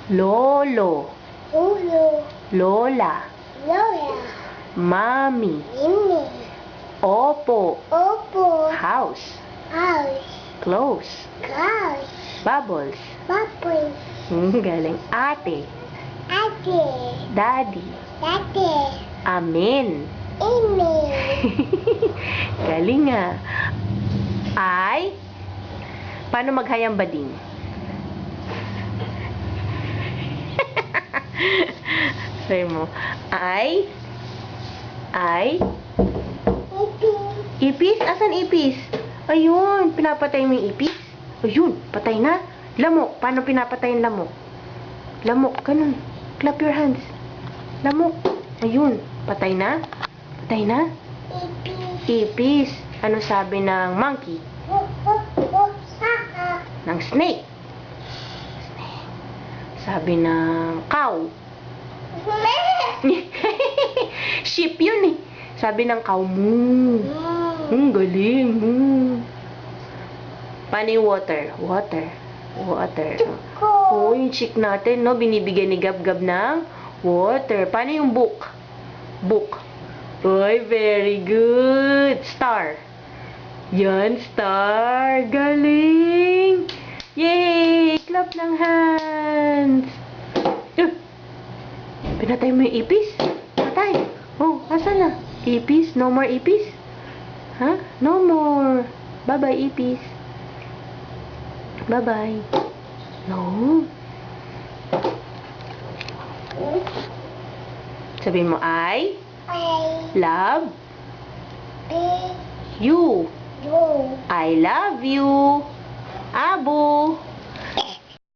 Lolo. Lulu. Lola. Lola. Mommy. Mimi. Opo. Opo. House. House. Close. Clouds. Bubbles. Bubbles. Galing. Ate. Ate. Daddy. Daddy. Amen. Amy. Galing nga. I. Paano maghayang bading? Say mo. I. Ipis? Asan ipis? Ayun. Pinapatay mo yung ipis? Ayun. Patay na. Lamok. Paano pinapatay yung lamok? Lamok. Ganun. Clap your hands. Lamok. Ayun. Patay na? Patay na? Ipis. Ano sabi ng monkey? Ng snake. Sabi ng cow. Sheep yun eh. Sabi ng cow, moo. Galing, moo. Paano yung water? Water. Oh, yung chick natin, no? Binibigyan ni Gab-Gab ng water. Paano yung book? Book. Oy, very good. Star. Yan, star. Galing. Yay! Clap ng hands. Pinatay mo yung ipis? Patay. Oh, asan na? Ipis? No more ipis? Ha? No more. Bye-bye, ipis. Bye-bye. No. Sabihin mo, I love you. I love you. Abu.